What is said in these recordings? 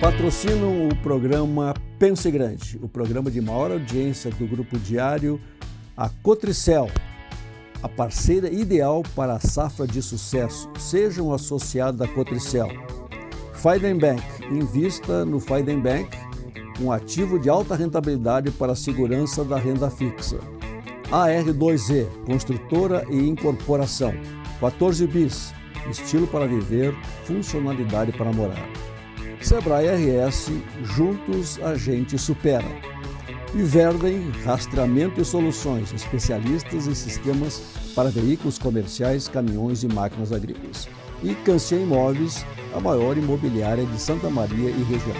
patrocinam o programa Pense Grande, o programa de maior audiência do Grupo Diário, a Cotricel, a parceira ideal para a safra de sucesso. Seja um associado da Cotricel. Feidenbank, invista no Feidenbank, um ativo de alta rentabilidade para a segurança da renda fixa. AR2E, construtora e incorporação. 14 bis, estilo para viver, funcionalidade para morar. Sebrae RS, juntos a gente supera. E Verden, rastreamento e soluções, especialistas em sistemas para veículos comerciais, caminhões e máquinas agrícolas. E Cancia Imóveis, a maior imobiliária de Santa Maria e região.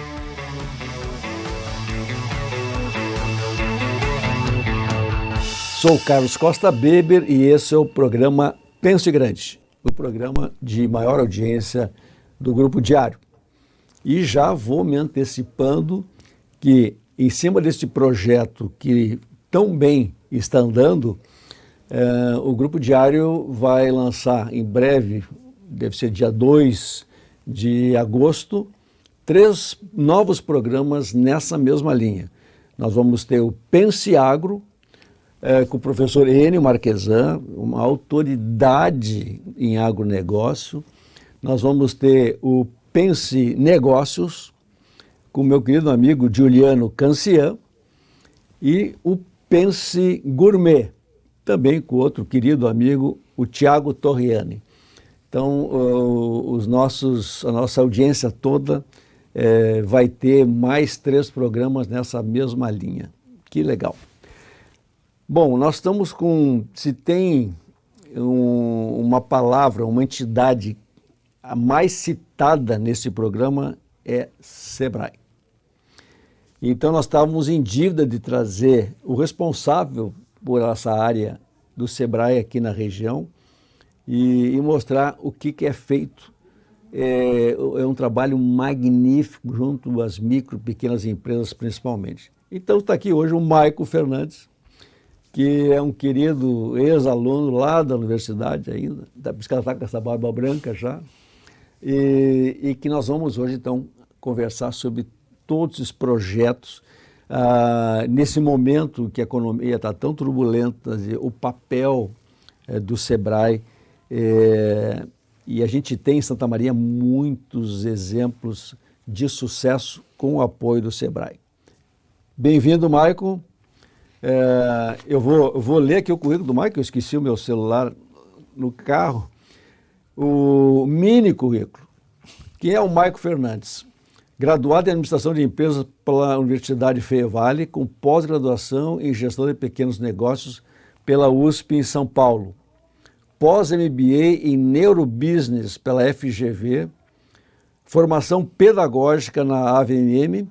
Sou Carlos Costa Beber e esse é o programa Pense Grande, o programa de maior audiência do Grupo Diário. E já vou me antecipando que, em cima deste projeto que tão bem está andando, o Grupo Diário vai lançar em breve, deve ser dia 2 de agosto, 3 novos programas nessa mesma linha. Nós vamos ter o Pense Agro, com o professor Enio Marquesan, uma autoridade em agronegócio. Nós vamos ter o Pense Negócios, com o meu querido amigo Giuliano Cancian, e o Pense Gourmet, também com outro querido amigo, o Tiago Torriani. Então, a nossa audiência toda vai ter mais 3 programas nessa mesma linha. Que legal. Bom, nós estamos com, se tem uma palavra, uma entidade a mais citada nesse programa é Sebrae. Então nós estávamos em dívida de trazer o responsável por essa área do Sebrae aqui na região e mostrar o que é feito. É um trabalho magnífico junto às micro e pequenas empresas principalmente. Então está aqui hoje o Maico Fernandes, que é um querido ex-aluno lá da universidade ainda, por isso que ela está com essa barba branca já, e que nós vamos hoje, então, conversar sobre todos os projetos, nesse momento que a economia está tão turbulenta, o papel do Sebrae, e a gente tem em Santa Maria muitos exemplos de sucesso com o apoio do Sebrae. Bem-vindo, Maico. Eu vou ler aqui o currículo do Maico, eu esqueci o meu celular no carro. O mini currículo. Quem é o Maico Fernandes? Graduado em Administração de Empresas pela Universidade Feia Vale, com pós-graduação em Gestão de Pequenos Negócios pela USP em São Paulo. Pós-MBA em Neurobusiness pela FGV, formação pedagógica na AVM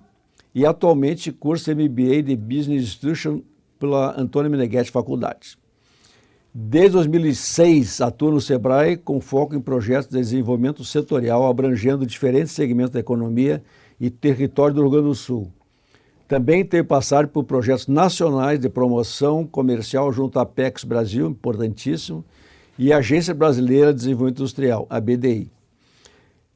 e atualmente curso MBA de Business Instruction pela Antônio Meneghetti Faculdade. Desde 2006 atua no Sebrae com foco em projetos de desenvolvimento setorial abrangendo diferentes segmentos da economia e território do Rio Grande do Sul. Também teve passagem por projetos nacionais de promoção comercial junto à Apex Brasil, importantíssimo, e a Agência Brasileira de Desenvolvimento Industrial, a BDI.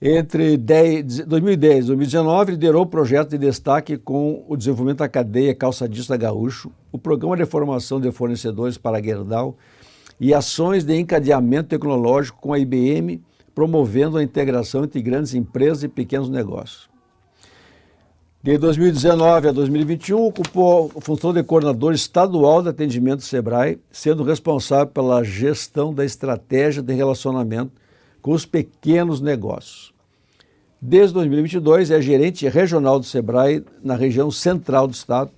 Entre 2010 e 2019, liderou o projeto de destaque com o desenvolvimento da cadeia calçadista gaúcho, o programa de formação de fornecedores para a Gerdau e ações de encadeamento tecnológico com a IBM, promovendo a integração entre grandes empresas e pequenos negócios. De 2019 a 2021, ocupou a função de coordenador estadual de atendimento do Sebrae, sendo responsável pela gestão da estratégia de relacionamento com os pequenos negócios. Desde 2022, é gerente regional do Sebrae na região central do estado,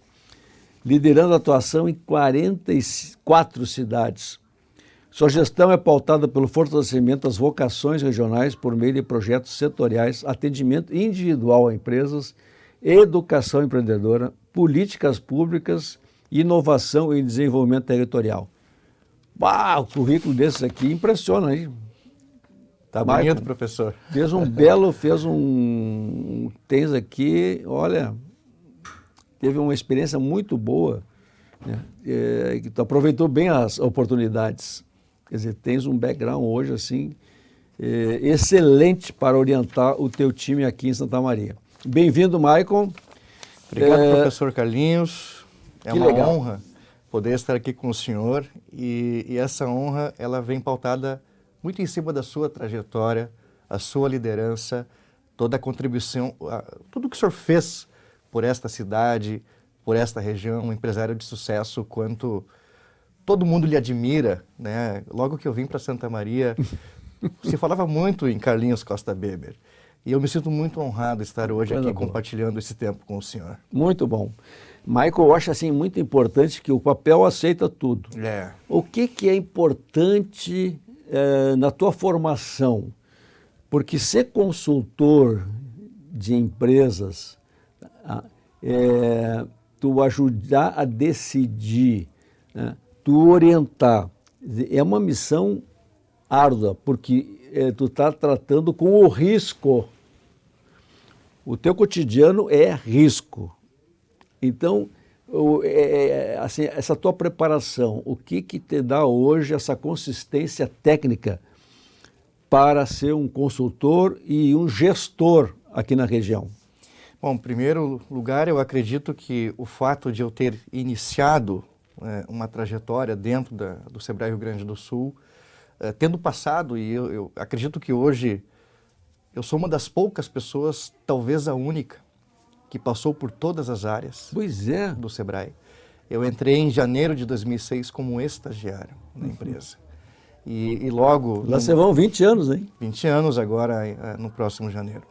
liderando a atuação em 44 cidades. Sua gestão é pautada pelo fortalecimento das vocações regionais por meio de projetos setoriais, atendimento individual a empresas, educação empreendedora, políticas públicas, inovação e desenvolvimento territorial. O currículo desses aqui impressiona, hein? Tá bonito, professor. Fez um tens aqui, olha, teve uma experiência muito boa, né? Que tu aproveitou bem as oportunidades. Quer dizer, tens um background hoje, assim, excelente para orientar o teu time aqui em Santa Maria. Bem-vindo, Maicon. Obrigado, professor Carlinhos. É uma legal. honra poder estar aqui com o senhor e essa honra ela vem pautada muito em cima da sua trajetória, a sua liderança, toda a contribuição, tudo que o senhor fez por esta cidade, por esta região, um empresário de sucesso, quanto todo mundo lhe admira, né? Logo que eu vim para Santa Maria, se falava muito em Carlinhos Costa Beber. E eu me sinto muito honrado estar hoje aqui compartilhando esse tempo com o senhor. Muito bom. Michael, eu acho assim muito importante que o papel aceita tudo. O que é importante na tua formação? Porque ser consultor de empresas, tu ajudar a decidir, né? Tu orientar, é uma missão árdua, porque tu está tratando com o risco. O teu cotidiano é risco. Então, assim, essa tua preparação, o que te dá hoje essa consistência técnica para ser um consultor e um gestor aqui na região? Bom, em primeiro lugar, eu acredito que o fato de eu ter iniciado uma trajetória dentro do Sebrae Rio Grande do Sul, tendo passado, e eu acredito que hoje eu sou uma das poucas pessoas, talvez a única, que passou por todas as áreas do Sebrae. Eu entrei em janeiro de 2006 como estagiário na empresa. E logo... Lá você vão 20 anos, hein? 20 anos agora, no próximo janeiro.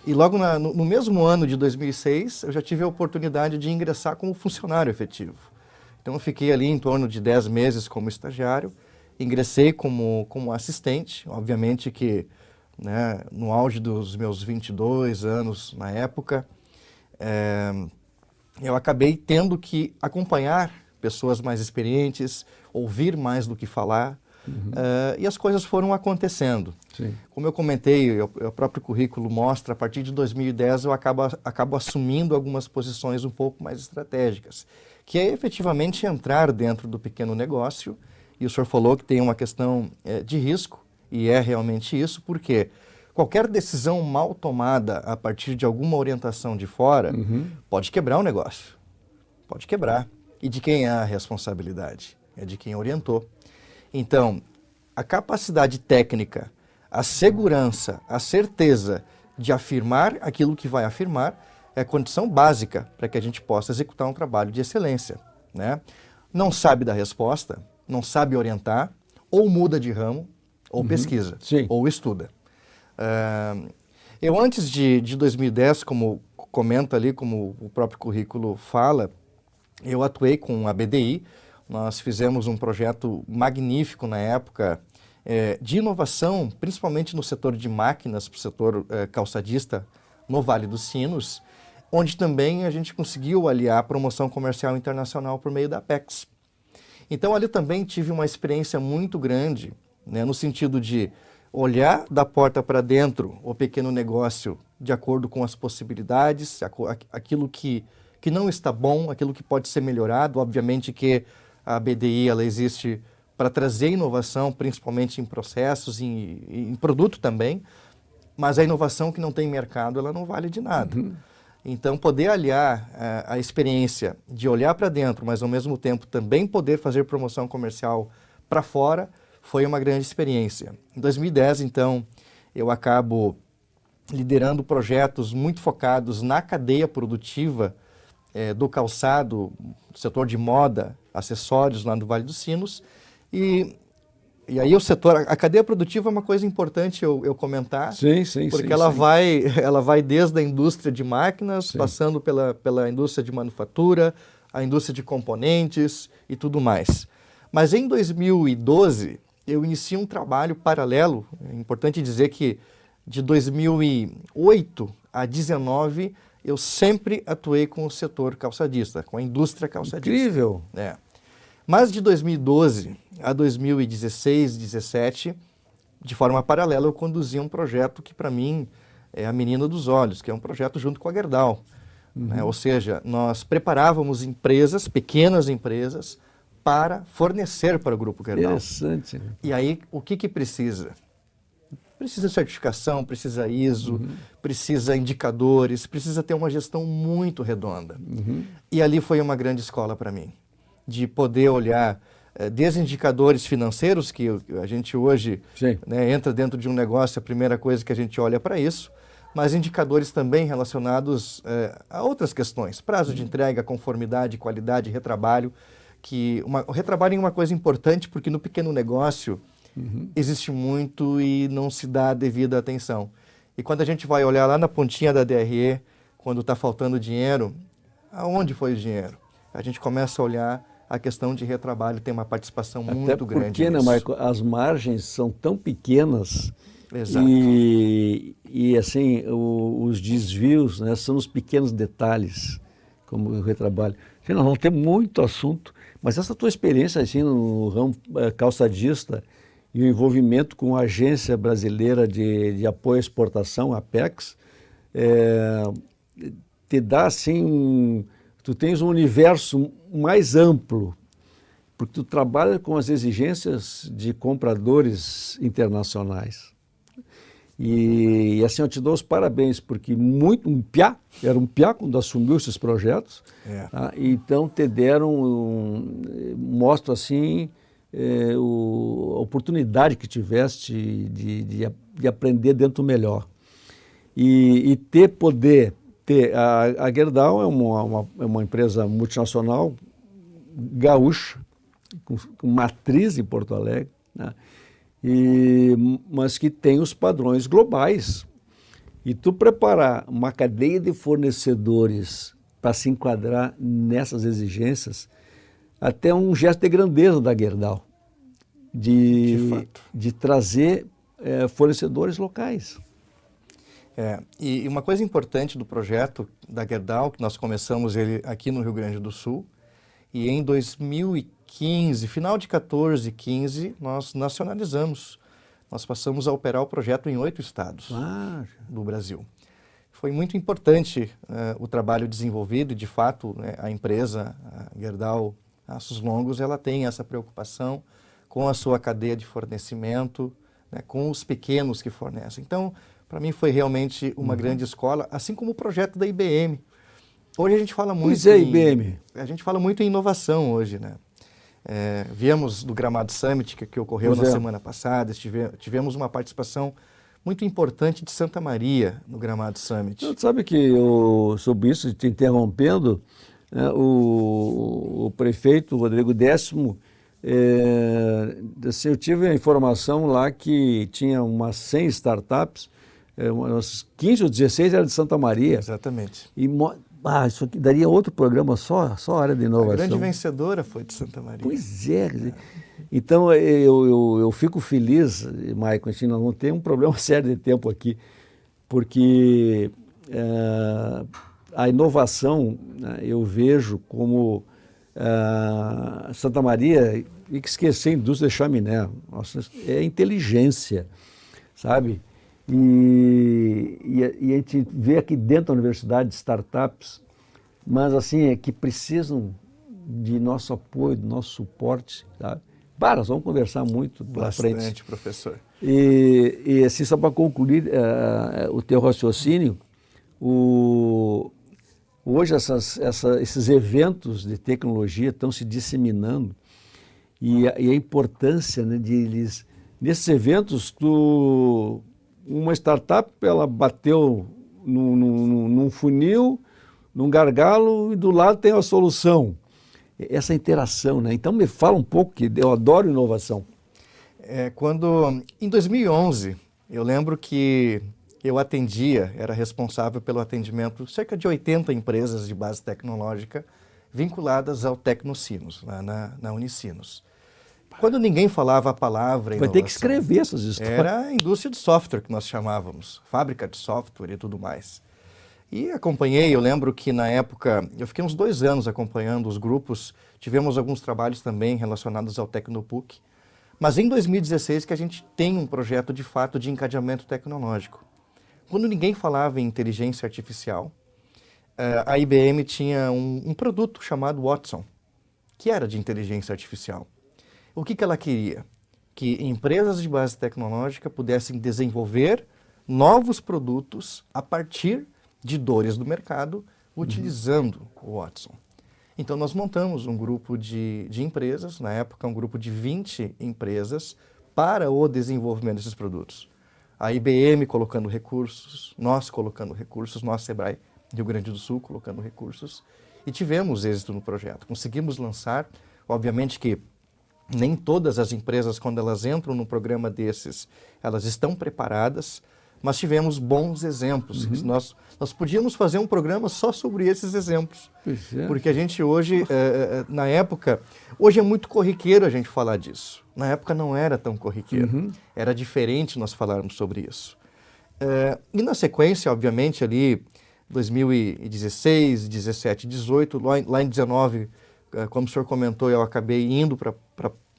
E logo no mesmo ano de 2006, eu já tive a oportunidade de ingressar como funcionário efetivo. Então eu fiquei ali em torno de 10 meses como estagiário, ingressei como assistente, obviamente que, né, no auge dos meus 22 anos na época, eu acabei tendo que acompanhar pessoas mais experientes, ouvir mais do que falar, e as coisas foram acontecendo. Sim. Como eu comentei, o próprio currículo mostra, a partir de 2010 eu acabo assumindo algumas posições um pouco mais estratégicas, que é efetivamente entrar dentro do pequeno negócio, e o senhor falou que tem uma questão de risco, e é realmente isso, porque qualquer decisão mal tomada a partir de alguma orientação de fora pode quebrar o negócio, pode quebrar. E de quem é a responsabilidade? É de quem orientou. Então, a capacidade técnica, a segurança, a certeza de afirmar aquilo que vai afirmar é a condição básica para que a gente possa executar um trabalho de excelência, né? Não sabe da resposta, não sabe orientar, ou muda de ramo, ou pesquisa, ou estuda. Eu antes de 2010, como comenta ali, como o próprio currículo fala, eu atuei com a BDI, nós fizemos um projeto magnífico na época de inovação, principalmente no setor de máquinas, para o setor calçadista no Vale dos Sinos, onde também a gente conseguiu aliar a promoção comercial internacional por meio da Apex. Então ali também tive uma experiência muito grande, né, no sentido de olhar da porta para dentro o pequeno negócio de acordo com as possibilidades, aquilo que não está bom, aquilo que pode ser melhorado. Obviamente que a BDI ela existe para trazer inovação, principalmente em processos, em produto também, mas a inovação que não tem mercado, ela não vale de nada. Então, poder aliar a experiência de olhar para dentro, mas ao mesmo tempo também poder fazer promoção comercial para fora, foi uma grande experiência. Em 2010, então, eu acabo liderando projetos muito focados na cadeia produtiva do calçado, setor de moda, acessórios lá no Vale dos Sinos. E aí o setor, a cadeia produtiva é uma coisa importante eu comentar, porque ela vai desde a indústria de máquinas, passando pela indústria de manufatura, a indústria de componentes e tudo mais. Mas em 2012, eu iniciei um trabalho paralelo. É importante dizer que de 2008 a 2019, eu sempre atuei com o setor calçadista, com a indústria calçadista. Incrível! Mas de 2012 a 2016, 2017, de forma paralela, eu conduzi um projeto que, para mim, é a menina dos olhos, que é um projeto junto com a Gerdau. Né? Ou seja, nós preparávamos empresas, pequenas empresas, para fornecer para o Grupo Gerdau. Interessante. E aí, o que precisa? Precisa certificação, precisa ISO, precisa indicadores, precisa ter uma gestão muito redonda. E ali foi uma grande escola para mim, de poder olhar desde indicadores financeiros, que a gente hoje, né, entra dentro de um negócio, a primeira coisa que a gente olha para isso, mas indicadores também relacionados a outras questões, prazo de entrega, conformidade, qualidade, retrabalho, o retrabalho é uma coisa importante porque no pequeno negócio existe muito e não se dá a devida atenção. E quando a gente vai olhar lá na pontinha da DRE, quando está faltando dinheiro, aonde foi o dinheiro? A gente começa a olhar a questão de retrabalho, tem uma participação muito grande nisso. Até porque, né, Marco, as margens são tão pequenas. Exato. E assim, os desvios, né, são os pequenos detalhes, como o retrabalho. Assim, nós vamos ter muito assunto, mas essa tua experiência assim, no ramo calçadista e o envolvimento com a Agência Brasileira de Apoio à Exportação, a Apex, te dá assim, tu tens um universo mais amplo, porque tu trabalha com as exigências de compradores internacionais. E assim, eu te dou os parabéns, porque era um piá quando assumiu esses projetos, tá? Então te deram, mostro assim, a oportunidade que tiveste de aprender dentro do melhor. E a Gerdau é uma empresa multinacional gaúcha, com matriz em Porto Alegre, né? Mas que tem os padrões globais. E tu preparar uma cadeia de fornecedores para se enquadrar nessas exigências, até um gesto de grandeza da Gerdau, de trazer fornecedores locais. E uma coisa importante do projeto da Gerdau, que nós começamos ele aqui no Rio Grande do Sul, e em 2015, final de 14, 15, nós nacionalizamos. Nós passamos a operar o projeto em 8 estados do Brasil. Foi muito importante o trabalho desenvolvido e, de fato, a empresa, a Gerdau Aços Longos, ela tem essa preocupação com a sua cadeia de fornecimento, né, com os pequenos que fornecem. Então, para mim foi realmente uma grande escola, assim como o projeto da IBM. Hoje a gente fala muito IBM. A gente fala muito em inovação hoje, né? Viemos do Gramado Summit, que ocorreu na semana passada, tivemos uma participação muito importante de Santa Maria no Gramado Summit. Você sabe que, sobre isso, te interrompendo, né, o prefeito Rodrigo Décimo, eu tive a informação lá que tinha umas 100 startups, umas 15 ou 16 eram de Santa Maria. Exatamente. Isso aqui daria outro programa só a área de inovação. A grande vencedora foi de Santa Maria. Pois é. Então, eu fico feliz, Maicon, assim, nós não temos um problema sério de tempo aqui, porque a inovação, né, eu vejo como Santa Maria, e que esquecer a indústria de chaminé, nossa, é inteligência, sabe? E a gente vê aqui dentro da universidade startups, mas assim, que precisam de nosso apoio, do nosso suporte, sabe? Nós vamos conversar muito pela frente. Bastante, professor. E assim, só para concluir o teu raciocínio, hoje esses eventos de tecnologia estão se disseminando e a importância, né, nesses eventos, uma startup, ela bateu num funil, num gargalo, e do lado tem a solução. Essa interação, né? Então me fala um pouco, que eu adoro inovação. Em 2011, eu lembro que eu era responsável pelo atendimento de cerca de 80 empresas de base tecnológica vinculadas ao Tecnocinos, lá na Unicinos. Quando ninguém falava a palavra inovação, vai ter que escrever essas histórias. Era a indústria de software que nós chamávamos, fábrica de software e tudo mais. E acompanhei, eu lembro que na época, eu fiquei uns 2 anos acompanhando os grupos, tivemos alguns trabalhos também relacionados ao Tecnopuc, mas em 2016 que a gente tem um projeto de fato de encadeamento tecnológico. Quando ninguém falava em inteligência artificial, a IBM tinha um produto chamado Watson, que era de inteligência artificial. O que ela queria? que empresas de base tecnológica pudessem desenvolver novos produtos a partir de dores do mercado, utilizando o Watson. Então, nós montamos um grupo de empresas, na época um grupo de 20 empresas, para o desenvolvimento desses produtos. A IBM colocando recursos, nós, Sebrae Rio Grande do Sul, colocando recursos, e tivemos êxito no projeto. Conseguimos lançar, obviamente que nem todas as empresas, quando elas entram num programa desses, elas estão preparadas, mas tivemos bons exemplos. Nós podíamos fazer um programa só sobre esses exemplos. Porque a gente hoje, na época, hoje é muito corriqueiro a gente falar disso. Na época não era tão corriqueiro. Era diferente nós falarmos sobre isso. E na sequência, obviamente, ali, 2016, 17, 18, lá em 19, como o senhor comentou, eu acabei indo para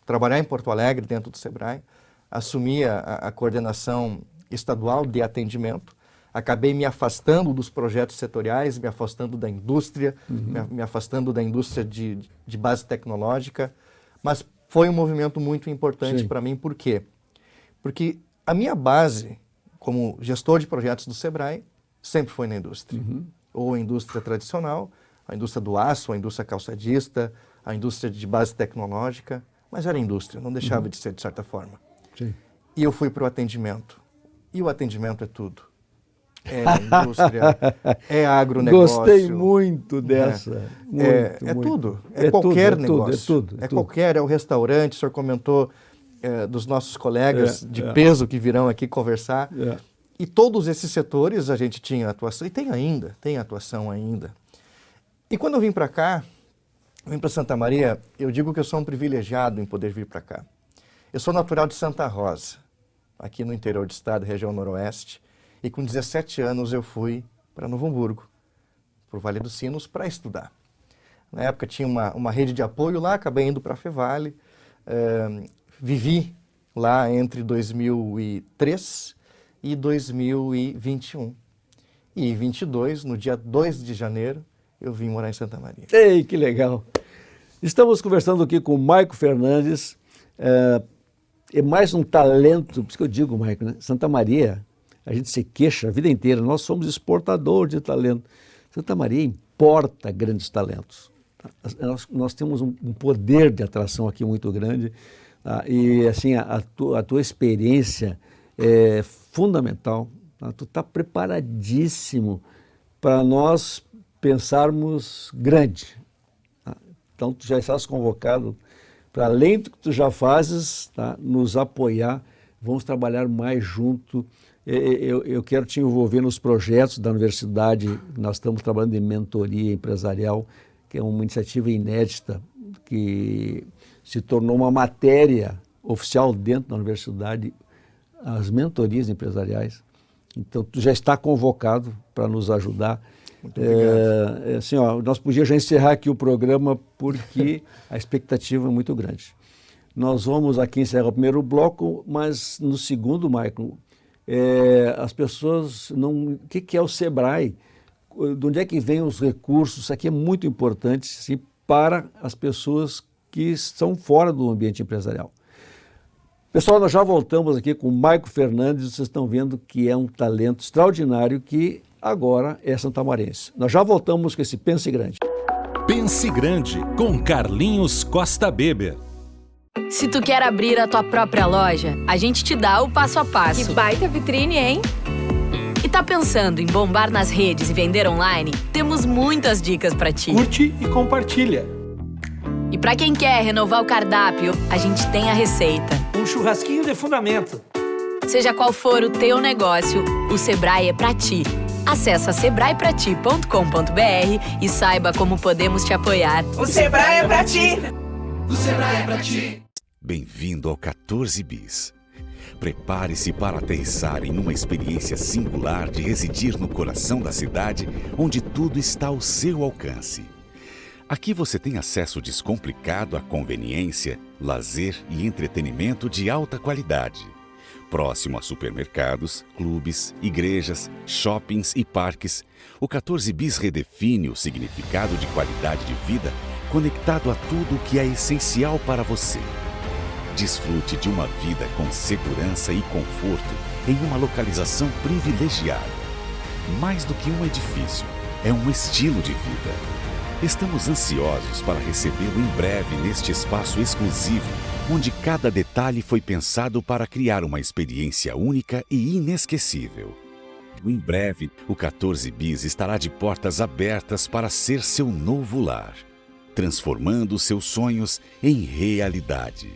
trabalhar em Porto Alegre, dentro do Sebrae, assumi a coordenação estadual de atendimento, acabei me afastando dos projetos setoriais, me afastando da indústria, me afastando da indústria de base tecnológica, mas foi um movimento muito importante para mim. Por quê? Porque a minha base, como gestor de projetos do Sebrae, sempre foi na indústria. Ou a indústria tradicional, a indústria do aço, a indústria calçadista, a indústria de base tecnológica, mas era indústria, não deixava de ser, de certa forma. E eu fui para o atendimento. E o atendimento é tudo. É indústria, é agronegócio. Gostei muito dessa. É tudo. É qualquer negócio. É qualquer, é o restaurante, o senhor comentou dos nossos colegas de peso que virão aqui conversar. E todos esses setores a gente tinha atuação, e tem atuação ainda. E quando eu vim para cá, vim para Santa Maria, eu digo que eu sou um privilegiado em poder vir para cá. Eu sou natural de Santa Rosa, aqui no interior do estado, região noroeste, e com 17 anos eu fui para Novo Hamburgo, para o Vale dos Sinos, para estudar. Na época tinha uma rede de apoio lá, acabei indo para a Fevale, vivi lá entre 2003 e 2021. E em 22, no dia 2 de janeiro, eu vim morar em Santa Maria. Ei, que legal! Estamos conversando aqui com o Maico Fernandes, é mais um talento, por isso que eu digo, Maico, né? Santa Maria, a gente se queixa a vida inteira, nós somos exportador de talento. Santa Maria importa grandes talentos. Nós temos um poder de atração aqui muito grande, e assim, a tua experiência é fundamental. Tu está preparadíssimo para nós pensarmos grande. Então, tu já estás convocado para, além do que tu já fazes, nos apoiar. Vamos trabalhar mais junto. Eu quero te envolver nos projetos da universidade. Nós estamos trabalhando em mentoria empresarial, que é uma iniciativa inédita, que se tornou uma matéria oficial dentro da universidade, as mentorias empresariais. Então, tu já está convocado para nos ajudar. Muito obrigado. Assim, nós podíamos já encerrar aqui o programa, porque a expectativa é muito grande. Nós vamos aqui encerrar o primeiro bloco, mas no segundo, Michael, as pessoas não... O que é o Sebrae? De onde é que vêm os recursos? Isso aqui é muito importante, sim, para as pessoas que estão fora do ambiente empresarial. Pessoal, nós já voltamos aqui com o Maico Fernandes. Vocês estão vendo que é um talento extraordinário que agora é santamarense. Nós já voltamos com esse Pense Grande. Pense Grande, com Carlinhos Costa Beber. Se tu quer abrir a tua própria loja, a gente te dá o passo a passo. Que baita vitrine, hein? E tá pensando em bombar nas redes e vender online? Temos muitas dicas pra ti. Curte e compartilha. E pra quem quer renovar o cardápio, a gente tem a receita. Um churrasquinho de fundamento. Seja qual for o teu negócio, o Sebrae é pra ti. Acesse sebraeprati.com.br e saiba como podemos te apoiar. O Sebrae é pra ti! O Sebrae é pra ti! Bem-vindo ao 14 Bis. Prepare-se para aterrissar em uma experiência singular de residir no coração da cidade, onde tudo está ao seu alcance. Aqui você tem acesso descomplicado à conveniência, lazer e entretenimento de alta qualidade. Próximo a supermercados, clubes, igrejas, shoppings e parques, o 14 Bis redefine o significado de qualidade de vida conectado a tudo o que é essencial para você. Desfrute de uma vida com segurança e conforto em uma localização privilegiada. Mais do que um edifício, é um estilo de vida. Estamos ansiosos para recebê-lo em breve neste espaço exclusivo, onde cada detalhe foi pensado para criar uma experiência única e inesquecível. Em breve, o 14 Bis estará de portas abertas para ser seu novo lar, transformando seus sonhos em realidade.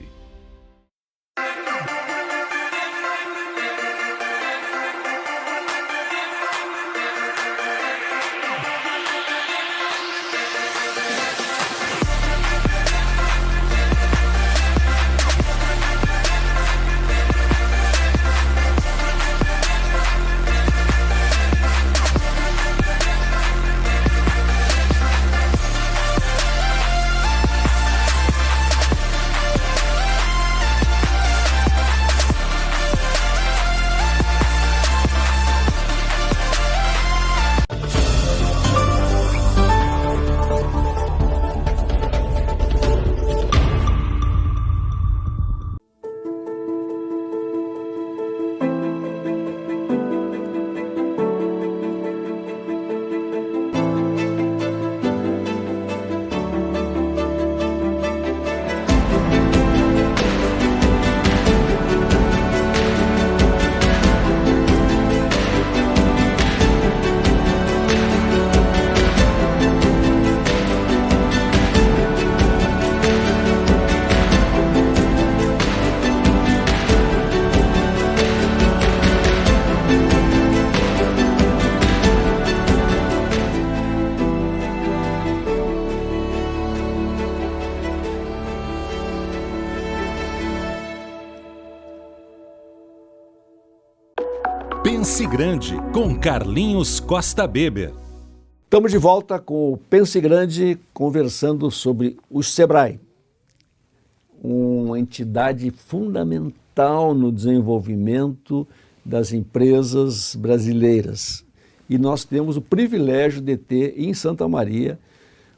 Pense Grande, com Carlinhos Costa Beber. Estamos de volta com o Pense Grande, conversando sobre o SEBRAE, uma entidade fundamental no desenvolvimento das empresas brasileiras. E nós temos o privilégio de ter em Santa Maria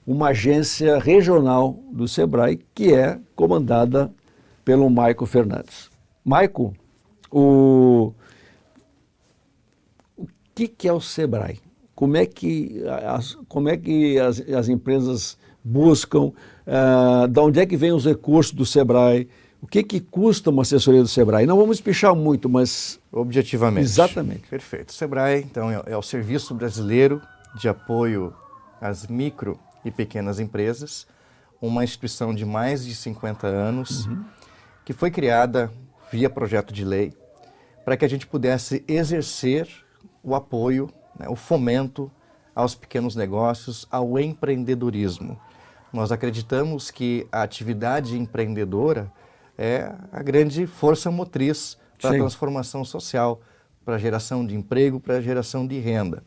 uma agência regional do SEBRAE, que é comandada pelo Maico Fernandes. Maico, o que é o SEBRAE? Como é que as empresas buscam? De onde é que vêm os recursos do SEBRAE? O que custa uma assessoria do SEBRAE? Não vamos espichar muito, mas... Objetivamente. Exatamente. Perfeito. O SEBRAE, então, é o Serviço Brasileiro de Apoio às Micro e Pequenas Empresas, uma instituição de mais de 50 anos, que foi criada via projeto de lei para que a gente pudesse exercer o apoio, né, o fomento aos pequenos negócios, ao empreendedorismo. Nós acreditamos que a atividade empreendedora é a grande força motriz para a transformação social, para a geração de emprego, para a geração de renda.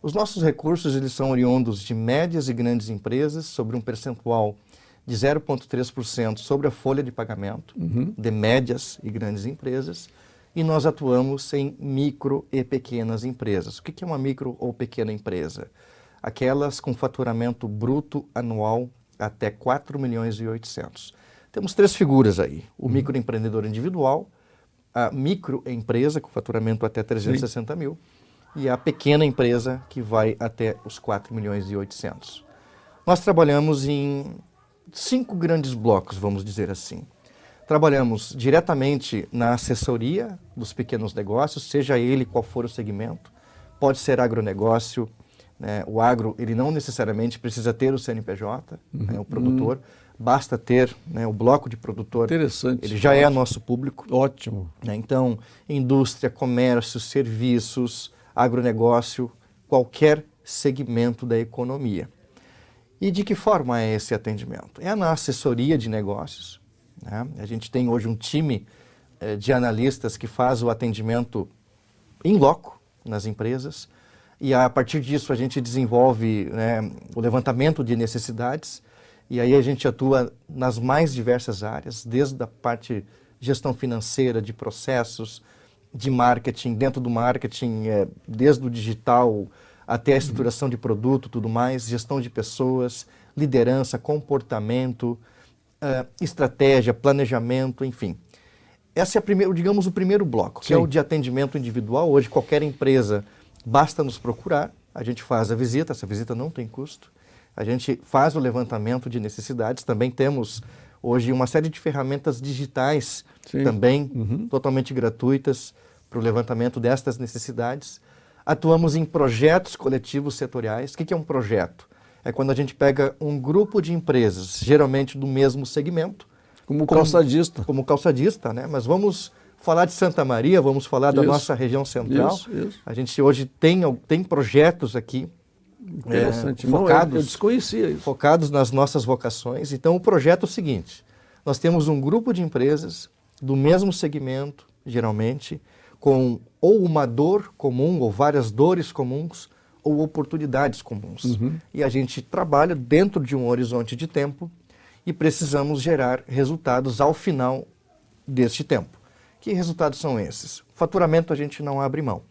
Os nossos recursos eles são oriundos de médias e grandes empresas, sobre um percentual de 0,3% sobre a folha de pagamento de médias e grandes empresas, e nós atuamos em micro e pequenas empresas. O que é uma micro ou pequena empresa? Aquelas com faturamento bruto anual até 4 milhões e 800. Temos três figuras aí: o microempreendedor individual, a microempresa com faturamento até 360 mil e a pequena empresa que vai até os 4 milhões e 800. Nós trabalhamos em 5 grandes blocos, vamos dizer assim. Trabalhamos diretamente na assessoria dos pequenos negócios, seja ele qual for o segmento. Pode ser agronegócio, né? O agro ele não necessariamente precisa ter o CNPJ, né, o produtor, basta ter, né, o bloco de produtor. Interessante. Ele já é nosso público. Ótimo. Né? Então, indústria, comércio, serviços, agronegócio, qualquer segmento da economia. E de que forma é esse atendimento? É na assessoria de negócios. Né? A gente tem hoje um time de analistas que faz o atendimento in loco nas empresas e a partir disso a gente desenvolve, né, o levantamento de necessidades e aí a gente atua nas mais diversas áreas, desde a parte de gestão financeira, de processos, de marketing, dentro do marketing, desde o digital até a estruturação de produto, tudo mais, gestão de pessoas, liderança, comportamento, estratégia, planejamento, enfim. Esse é o primeiro bloco, que é o de atendimento individual. Hoje, qualquer empresa, basta nos procurar, a gente faz a visita, essa visita não tem custo, a gente faz o levantamento de necessidades, também temos hoje uma série de ferramentas digitais, também totalmente gratuitas, para o levantamento destas necessidades. Atuamos em projetos coletivos setoriais. O que é um projeto? É quando a gente pega um grupo de empresas, geralmente do mesmo segmento, Como calçadista. Como calçadista, né? Mas vamos falar de Santa Maria, vamos falar da nossa região central. Isso. A gente hoje tem projetos aqui Interessante. focados, eu desconhecia isso. focados nas nossas vocações. Então, o projeto é o seguinte, nós temos um grupo de empresas do mesmo segmento, geralmente, com ou uma dor comum, ou várias dores comuns, ou oportunidades comuns. E a gente trabalha dentro de um horizonte de tempo e precisamos gerar resultados ao final deste tempo. Que resultados são esses? Faturamento a gente não abre mão.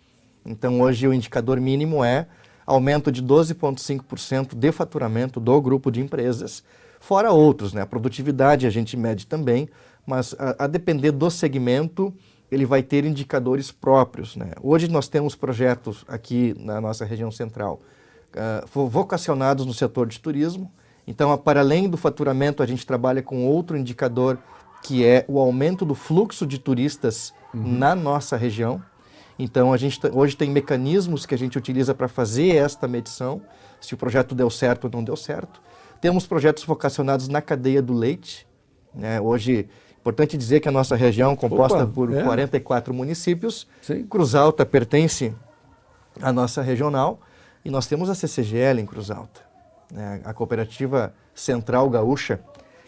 Então, hoje o indicador mínimo é aumento de 12,5% de faturamento do grupo de empresas, fora outros, né? A produtividade a gente mede também, mas a depender do segmento, ele vai ter indicadores próprios, né? Hoje nós temos projetos aqui na nossa região central vocacionados no setor de turismo. Então, para além do faturamento, a gente trabalha com outro indicador, que é o aumento do fluxo de turistas na nossa região. Então, a gente hoje tem mecanismos que a gente utiliza para fazer esta medição, se o projeto deu certo ou não deu certo. Temos projetos vocacionados na cadeia do leite, né? Hoje, importante dizer que a nossa região é composta por 44 municípios. Cruz Alta pertence à nossa regional e nós temos a CCGL em Cruz Alta, né? A Cooperativa Central Gaúcha,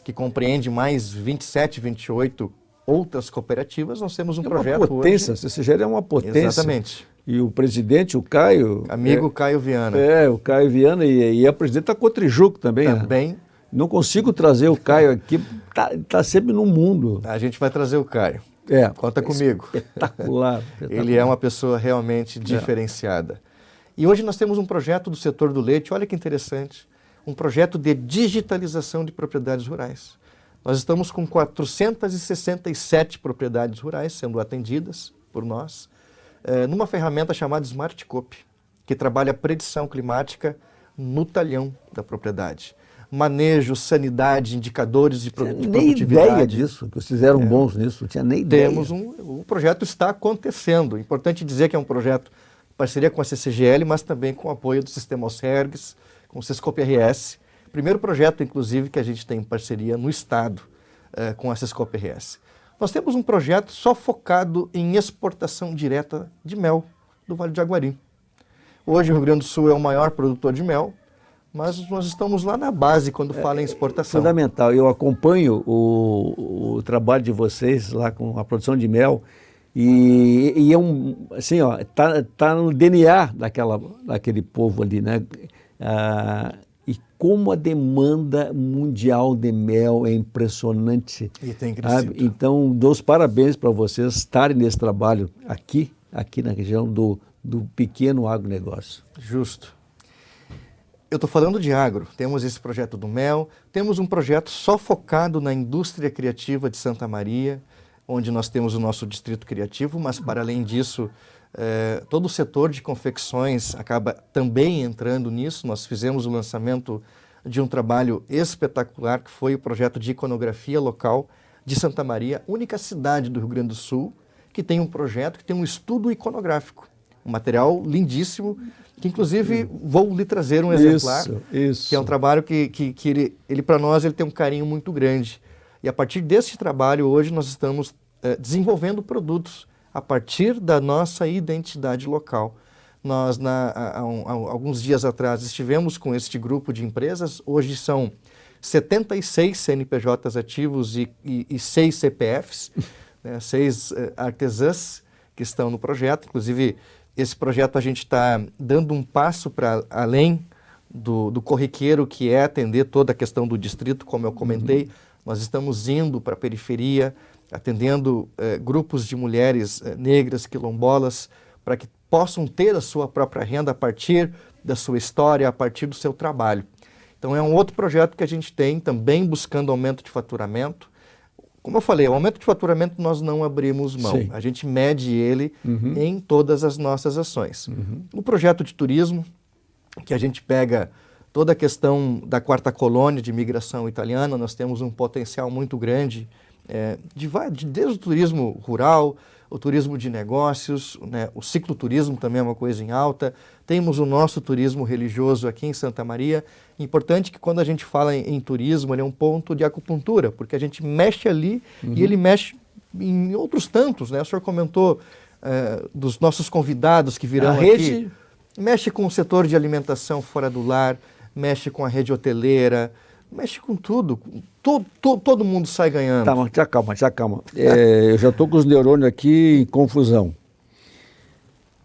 que compreende mais 27, 28 outras cooperativas. Nós temos um projeto hoje. É uma potência, a CCGL é uma potência. Exatamente. E o presidente, o Caio... Amigo Caio Viana. O Caio Viana e a presidente da Cotrijuc também. Também. Né? Não consigo trazer o Caio aqui, tá sempre no mundo. A gente vai trazer o Caio. Conta comigo. Espetacular. Ele é uma pessoa realmente diferenciada. E hoje nós temos um projeto do setor do leite, olha que interessante, um projeto de digitalização de propriedades rurais. Nós estamos com 467 propriedades rurais sendo atendidas por nós, numa ferramenta chamada Smart Cop, que trabalha a predição climática no talhão da propriedade. Manejo, sanidade, indicadores de produtividade. Nem ideia disso, que vocês eram bons nisso, não tinha nem ideia. O projeto está acontecendo. Importante dizer que é um projeto em parceria com a CCGL, mas também com o apoio do Sistema Alcergues, com o Sescope RS. Primeiro projeto, inclusive, que a gente tem em parceria no Estado com a Sescope RS. Nós temos um projeto só focado em exportação direta de mel do Vale de Jaguari. Hoje o Rio Grande do Sul é o maior produtor de mel, mas nós estamos lá na base quando fala em exportação. Fundamental. Eu acompanho o trabalho de vocês lá com a produção de mel e é assim, ó, tá no DNA daquele povo ali, né? E como a demanda mundial de mel é impressionante. E tem crescido. Então, dou os parabéns para vocês estarem nesse trabalho aqui na região do pequeno agronegócio. Justo. Eu estou falando de agro. Temos esse projeto do mel, temos um projeto só focado na indústria criativa de Santa Maria, onde nós temos o nosso distrito criativo, mas para além disso, todo o setor de confecções acaba também entrando nisso. Nós fizemos o lançamento de um trabalho espetacular, que foi o projeto de iconografia local de Santa Maria, única cidade do Rio Grande do Sul que tem um projeto, que tem um estudo iconográfico. Um material lindíssimo, que inclusive vou lhe trazer um exemplar, isso. Que é um trabalho que ele para nós ele tem um carinho muito grande. E a partir desse trabalho, hoje nós estamos desenvolvendo produtos a partir da nossa identidade local. Nós, há alguns dias atrás, estivemos com este grupo de empresas. Hoje são 76 CNPJs ativos e 6 CPFs, né, 6 artesãs que estão no projeto. Inclusive, esse projeto a gente está dando um passo para além do corriqueiro, que é atender toda a questão do distrito, como eu comentei. Nós estamos indo para a periferia, atendendo grupos de mulheres negras, quilombolas, para que possam ter a sua própria renda a partir da sua história, a partir do seu trabalho. Então é um outro projeto que a gente tem, também buscando aumento de faturamento. Como eu falei, o aumento de faturamento nós não abrimos mão. Sim. A gente mede ele em todas as nossas ações. O projeto de turismo, que a gente pega toda a questão da quarta colônia de imigração italiana, nós temos um potencial muito grande, desde o turismo rural, o turismo de negócios, né, o cicloturismo também é uma coisa em alta. Temos o nosso turismo religioso aqui em Santa Maria. Importante que quando a gente fala em turismo, ele é um ponto de acupuntura, porque a gente mexe ali e ele mexe em outros tantos, né? O senhor comentou dos nossos convidados que virão aqui. Mexe com o setor de alimentação fora do lar, mexe com a rede hoteleira, mexe com tudo. Todo mundo sai ganhando. Tá, mas te acalma. Eu já estou com os neurônios aqui em confusão.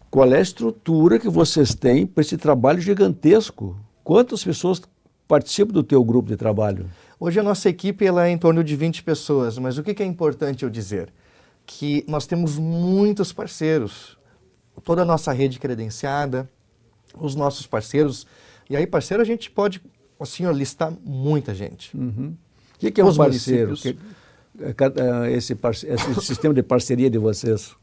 Qual é a estrutura que vocês têm para esse trabalho gigantesco? Quantas pessoas participam do teu grupo de trabalho? Hoje a nossa equipe ela é em torno de 20 pessoas, mas o que é importante eu dizer? Que nós temos muitos parceiros, toda a nossa rede credenciada, os nossos parceiros, e aí parceiro a gente pode assim, listar muita gente. O que é um parceiro? Esse sistema de parceria de vocês?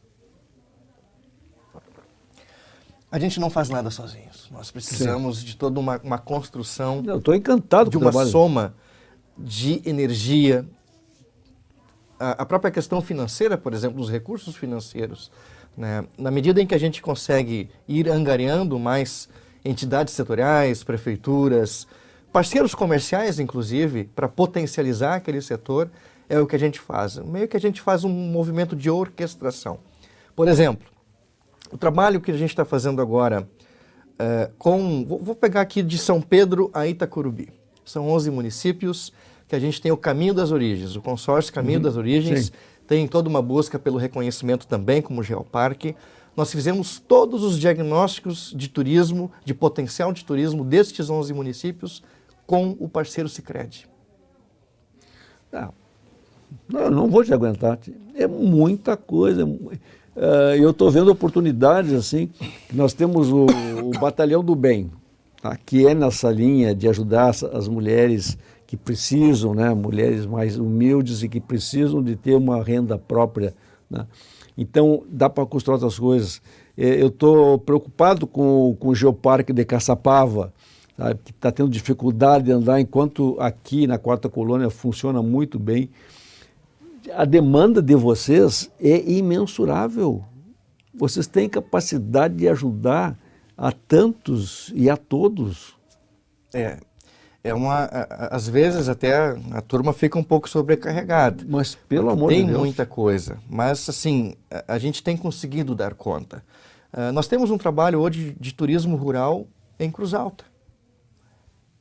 A gente não faz nada sozinhos. Nós precisamos de toda uma construção. Eu estou encantado de com o uma trabalho. soma de energia. A própria questão financeira, por exemplo, os recursos financeiros, né? Na medida em que a gente consegue ir angariando mais entidades setoriais, prefeituras, parceiros comerciais, inclusive, para potencializar aquele setor, é o que a gente faz. Meio que a gente faz um movimento de orquestração. Por exemplo, o trabalho que a gente está fazendo agora vou pegar aqui de São Pedro a Itacurubi. São 11 municípios que a gente tem o Caminho das Origens. O consórcio Caminho das Origens tem toda uma busca pelo reconhecimento também como geoparque. Nós fizemos todos os diagnósticos de turismo, de potencial de turismo destes 11 municípios com o parceiro Sicredi. Não vou te aguentar. É muita coisa. Eu estou vendo oportunidades assim. Nós temos o Batalhão do Bem, tá? Que é nessa linha de ajudar as mulheres que precisam, né? Mulheres mais humildes e que precisam de ter uma renda própria, né? Então, dá para construir outras coisas. Eu estou preocupado com o Geoparque de Caçapava, sabe, que está tendo dificuldade de andar, enquanto aqui na quarta colônia funciona muito bem. A demanda de vocês é imensurável. Vocês têm capacidade de ajudar a tantos e a todos. Às vezes até a turma fica um pouco sobrecarregada. Mas pelo amor de Deus. Tem muita coisa, mas assim, a gente tem conseguido dar conta. Nós temos um trabalho hoje de turismo rural em Cruz Alta.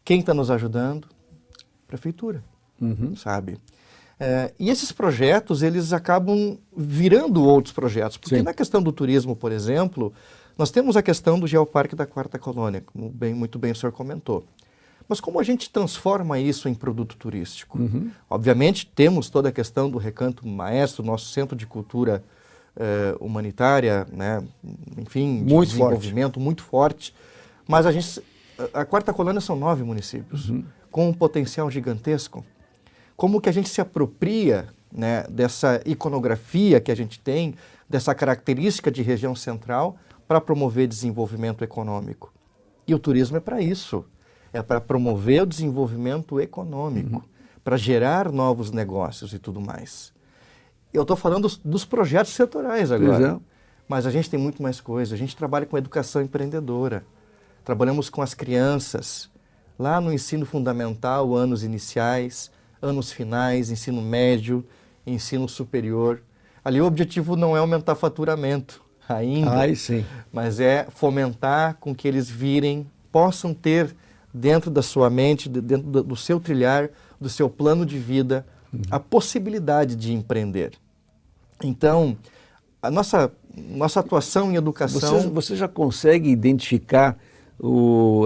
Quem está nos ajudando? Prefeitura, sabe? E esses projetos, eles acabam virando outros projetos. Porque na questão do turismo, por exemplo, nós temos a questão do Geoparque da Quarta Colônia, como muito bem o senhor comentou. Mas como a gente transforma isso em produto turístico? Obviamente, temos toda a questão do Recanto Maestro, nosso centro de cultura humanitária, né? Enfim, de desenvolvimento muito forte. Mas a Quarta Colônia são 9 municípios, com um potencial gigantesco. Como que a gente se apropria, né, dessa iconografia que a gente tem, dessa característica de região central, para promover desenvolvimento econômico? E o turismo é para isso. É para promover o desenvolvimento econômico, para gerar novos negócios e tudo mais. Eu estou falando dos projetos setoriais agora, mas a gente tem muito mais coisa. A gente trabalha com educação empreendedora, trabalhamos com as crianças, lá no ensino fundamental, anos iniciais, anos finais, ensino médio, ensino superior. Ali o objetivo não é aumentar faturamento ainda, mas é fomentar com que eles possam ter dentro da sua mente, dentro do seu trilhar, do seu plano de vida, a possibilidade de empreender. Então, a nossa atuação em educação... Você já consegue identificar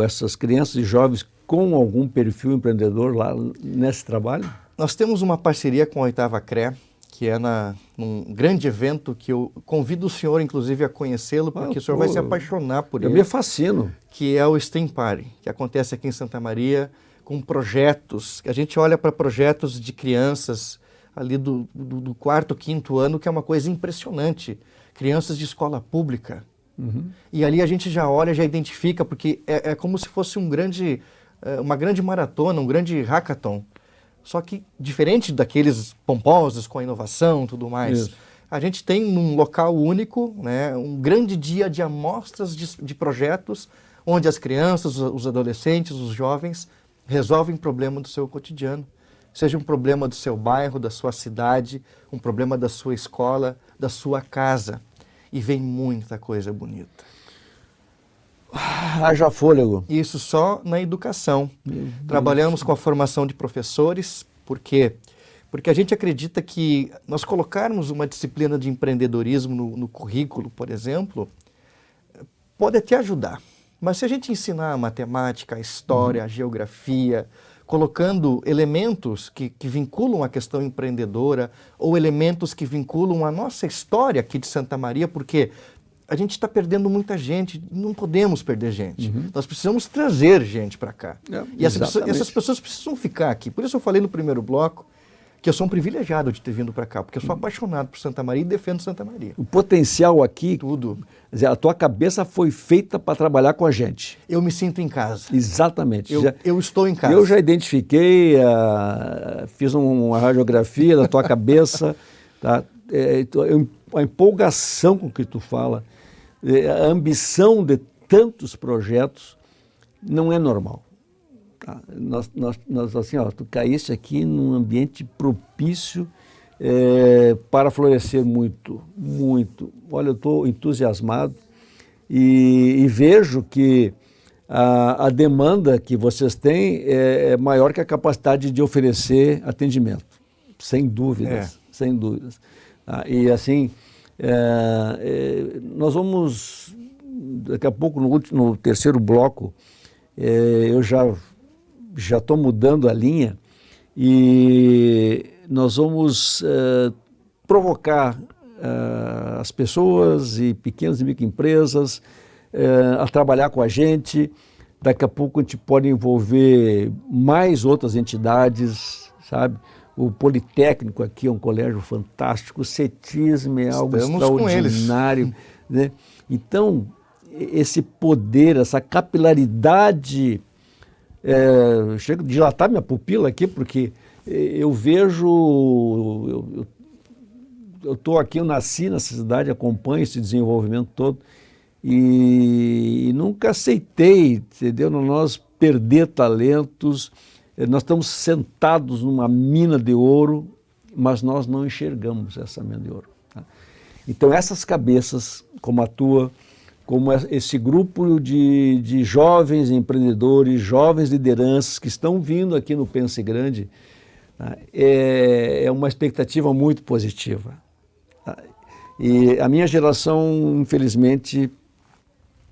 essas crianças e jovens com algum perfil empreendedor lá nesse trabalho? Nós temos uma parceria com a 8ª CRE, que é num grande evento que eu convido o senhor, inclusive, a conhecê-lo, porque o senhor vai se apaixonar por ele. Eu me fascino. Que é o STEAM Party, que acontece aqui em Santa Maria, com projetos. A gente olha para projetos de crianças ali do 4º, 5º ano, que é uma coisa impressionante. Crianças de escola pública. E ali a gente já olha, já identifica, porque é como se fosse uma grande maratona, um grande hackathon. Só que diferente daqueles pomposos com a inovação e tudo mais. Isso. A gente tem num local único, né, um grande dia de amostras de projetos, onde as crianças, os adolescentes, os jovens resolvem problema do seu cotidiano. Seja um problema do seu bairro, da sua cidade, um problema da sua escola, da sua casa. E vem muita coisa bonita. Haja fôlego. Isso só na educação. Trabalhamos com a formação de professores, por quê? Porque a gente acredita que nós colocarmos uma disciplina de empreendedorismo no currículo, por exemplo, pode até ajudar. Mas se a gente ensinar a matemática, a história, a geografia, colocando elementos que vinculam a questão empreendedora ou elementos que vinculam a nossa história aqui de Santa Maria, porque a gente está perdendo muita gente, não podemos perder gente. Nós precisamos trazer gente para cá. E essas pessoas precisam ficar aqui. Por isso eu falei no primeiro bloco que eu sou um privilegiado de ter vindo para cá, porque eu sou apaixonado por Santa Maria e defendo Santa Maria. O potencial aqui, tudo. Quer dizer, a tua cabeça foi feita para trabalhar com a gente. Eu me sinto em casa. Exatamente. Eu estou em casa. Eu já identifiquei, fiz uma radiografia da tua cabeça, tá? A empolgação com que tu fala, a ambição de tantos projetos não é normal. Tá? Nós assim, tu caíste aqui num ambiente propício para florescer muito, muito. Olha, eu estou entusiasmado e vejo que a demanda que vocês têm é maior que a capacidade de oferecer atendimento, sem dúvidas, sem dúvidas. E assim, nós vamos, daqui a pouco, no terceiro bloco, eu já estou mudando a linha e nós vamos provocar as pessoas e pequenas e microempresas a trabalhar com a gente. Daqui a pouco a gente pode envolver mais outras entidades, sabe? O Politécnico aqui é um colégio fantástico, o CETISM é algo extraordinário, né? Então, esse poder, essa capilaridade, chego a dilatar minha pupila aqui, porque eu vejo, eu estou aqui, eu nasci nessa cidade, acompanho esse desenvolvimento todo e nunca aceitei, entendeu? Nós perder talentos, nós estamos sentados numa mina de ouro, mas nós não enxergamos essa mina de ouro. Tá? Então essas cabeças, como a tua, como esse grupo de jovens empreendedores, jovens lideranças que estão vindo aqui no Pense Grande, tá? É uma expectativa muito positiva. Tá? E a minha geração, infelizmente,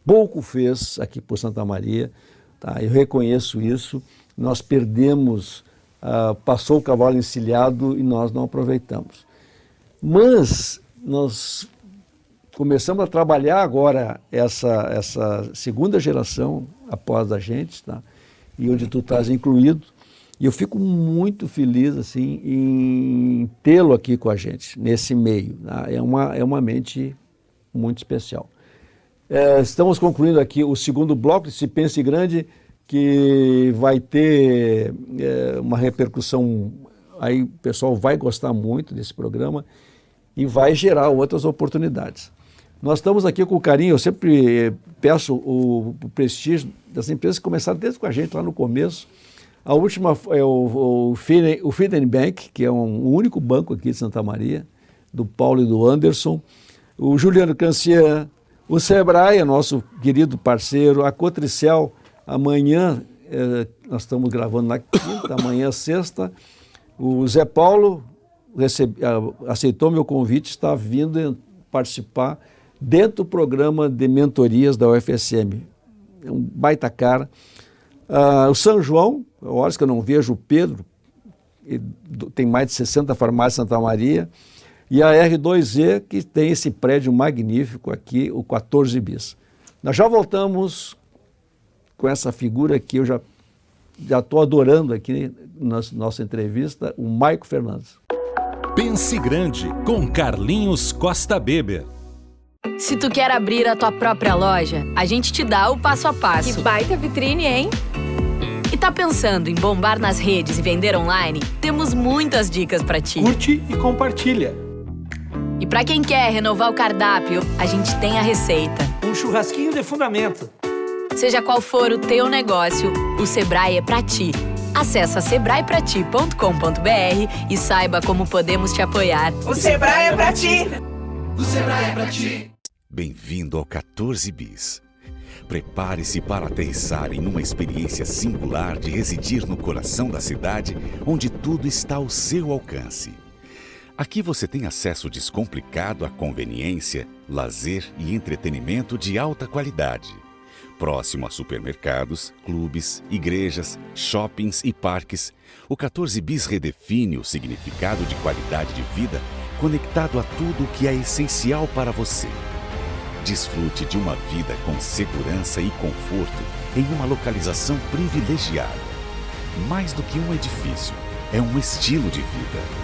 pouco fez aqui por Santa Maria, tá? Eu reconheço isso, nós perdemos, passou o cavalo encilhado e nós não aproveitamos. Mas nós começamos a trabalhar agora essa segunda geração após a gente, tá? E onde tu estás incluído, e eu fico muito feliz assim, em tê-lo aqui com a gente, nesse meio. Tá? É uma mente muito especial. Estamos concluindo aqui o segundo bloco desse Pense Grande, que vai ter uma repercussão, aí o pessoal vai gostar muito desse programa e vai gerar outras oportunidades. Nós estamos aqui com o carinho, eu sempre peço o prestígio das empresas que começaram desde com a gente lá no começo. A última é o Feed Bank, que é o único banco aqui de Santa Maria, do Paulo e do Anderson, o Juliano Cancian, o Sebrae, nosso querido parceiro, a Cotricel. Amanhã, nós estamos gravando na quinta, amanhã sexta, o Zé Paulo aceitou meu convite, está vindo participar dentro do programa de mentorias da UFSM. É um baita cara. O São João, horas que eu não vejo o Pedro, tem mais de 60 farmácias em Santa Maria, e a R2E, que tem esse prédio magnífico aqui, o 14 bis. Nós já voltamos com essa figura que eu já já estou adorando aqui na nossa entrevista o Maico Fernandes. Pense Grande, com Carlinhos Costa Beber. Se tu quer abrir a tua própria loja, a gente te dá o passo a passo. Que baita vitrine, hein? E tá pensando em bombar nas redes e vender online? Temos muitas dicas pra ti. Curte e compartilha. E pra quem quer renovar o cardápio, a gente tem a receita. Um churrasquinho de fundamento. Seja qual for o teu negócio, o Sebrae é pra ti. Acesse sebraeprati.com.br e saiba como podemos te apoiar. O Sebrae é pra ti. O Sebrae é pra ti. Bem-vindo ao 14 Bis. Prepare-se para aterrissar em uma experiência singular de residir no coração da cidade, onde tudo está ao seu alcance. Aqui você tem acesso descomplicado à conveniência, lazer e entretenimento de alta qualidade. Próximo a supermercados, clubes, igrejas, shoppings e parques, o 14 Bis redefine o significado de qualidade de vida conectado a tudo o que é essencial para você. Desfrute de uma vida com segurança e conforto em uma localização privilegiada. Mais do que um edifício, é um estilo de vida.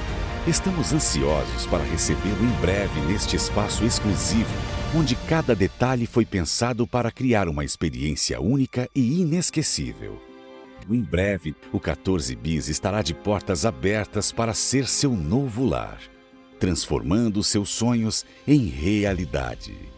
Estamos ansiosos para recebê-lo em breve neste espaço exclusivo, onde cada detalhe foi pensado para criar uma experiência única e inesquecível. Em breve, o 14 Bis estará de portas abertas para ser seu novo lar, transformando seus sonhos em realidade.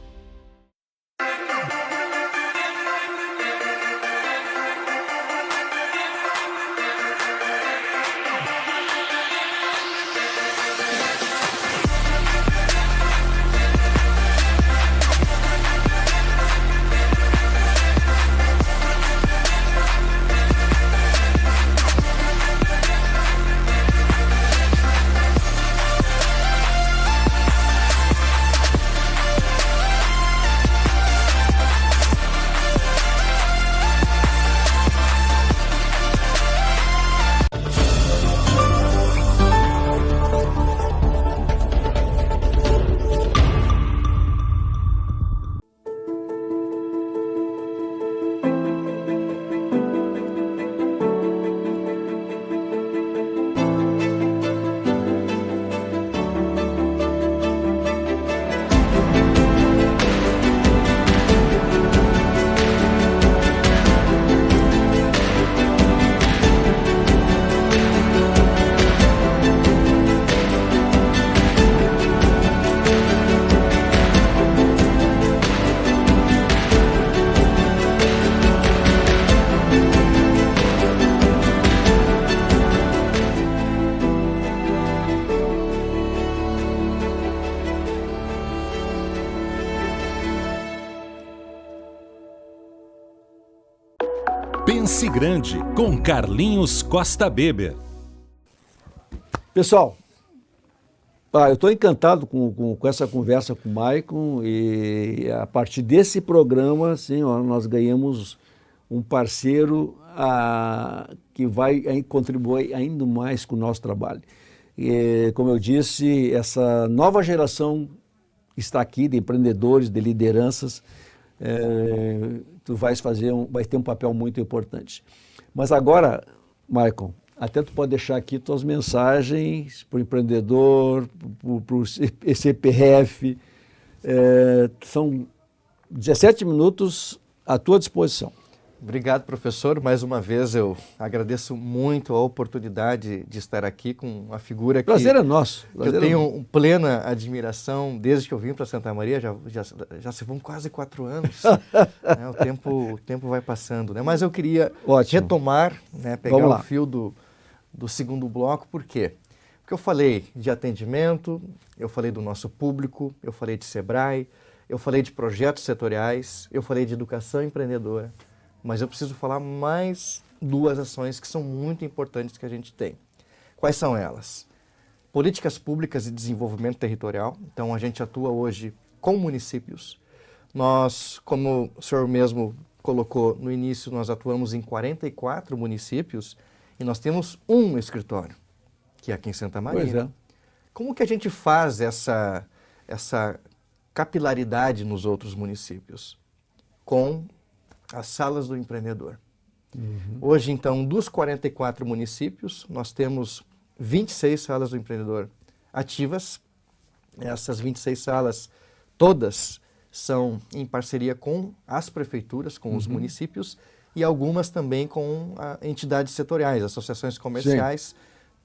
Pense Grande, com Carlinhos Costa Beber. Pessoal, eu estou encantado com essa conversa com o Maicon e a partir desse programa, assim, nós ganhamos um parceiro que vai contribuir ainda mais com o nosso trabalho. E, como eu disse, essa nova geração está aqui de empreendedores, de lideranças. Tu vai ter um papel muito importante. Mas agora, Maicon, até tu pode deixar aqui tuas mensagens para o empreendedor, para o CPF. São 17 minutos à tua disposição. Obrigado, professor. Mais uma vez eu agradeço muito a oportunidade de estar aqui com uma figura Prazer é nosso. que eu tenho plena admiração desde que eu vim para Santa Maria. Já se vão quase 4 anos. Né? O tempo vai passando. Né? Mas eu queria retomar, né, pegar o fio do segundo bloco. Por quê? Porque eu falei de atendimento, eu falei do nosso público, eu falei de Sebrae, eu falei de projetos setoriais, eu falei de educação empreendedora. Mas eu preciso falar mais 2 ações que são muito importantes que a gente tem. Quais são elas? Políticas públicas e desenvolvimento territorial. Então, a gente atua hoje com municípios. Nós, como o senhor mesmo colocou no início, nós atuamos em 44 municípios e nós temos um escritório, que é aqui em Santa Maria. Pois é. Como que a gente faz essa capilaridade nos outros municípios? Com as salas do empreendedor. Hoje, então, dos 44 municípios, nós temos 26 salas do empreendedor ativas. Essas 26 salas, todas são em parceria com as prefeituras, com os municípios, e algumas também com entidades setoriais, associações comerciais,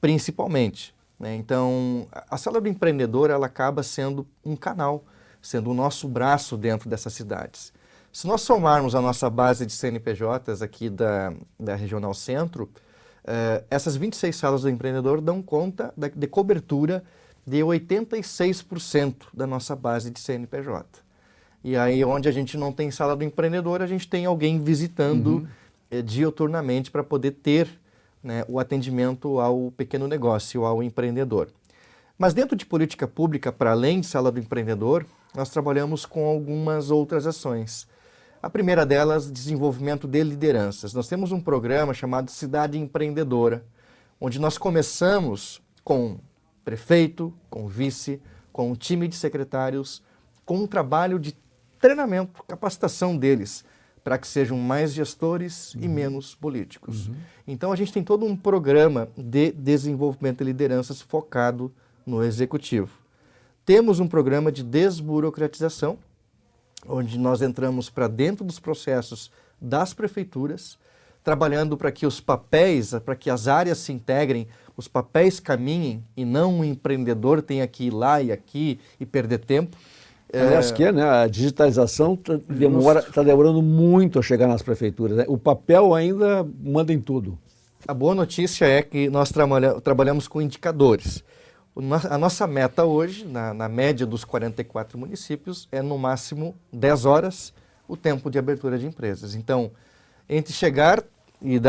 principalmente. Né? Então, a sala do empreendedor, ela acaba sendo um canal, sendo o nosso braço dentro dessas cidades. Se nós somarmos a nossa base de CNPJs aqui da Regional Centro, essas 26 salas do empreendedor dão conta de cobertura de 86% da nossa base de CNPJ. E aí, onde a gente não tem sala do empreendedor, a gente tem alguém visitando diuturnamente para poder ter, né, o atendimento ao pequeno negócio, ao empreendedor. Mas dentro de política pública, para além de sala do empreendedor, nós trabalhamos com algumas outras ações. A primeira delas, desenvolvimento de lideranças. Nós temos um programa chamado Cidade Empreendedora, onde nós começamos com prefeito, com vice, com um time de secretários, com um trabalho de treinamento, capacitação deles, para que sejam mais gestores e menos políticos. Então, a gente tem todo um programa de desenvolvimento de lideranças focado no executivo. Temos um programa de desburocratização, onde nós entramos para dentro dos processos das prefeituras, trabalhando para que os papéis, para que as áreas se integrem, os papéis caminhem e não o empreendedor tenha que ir lá e aqui e perder tempo. Aliás, né, a digitalização está demorando muito a chegar nas prefeituras. Né? O papel ainda manda em tudo. A boa notícia é que nós trabalhamos com indicadores. A nossa meta hoje, na média dos 44 municípios, é no máximo 10 horas o tempo de abertura de empresas. Então, entre chegar e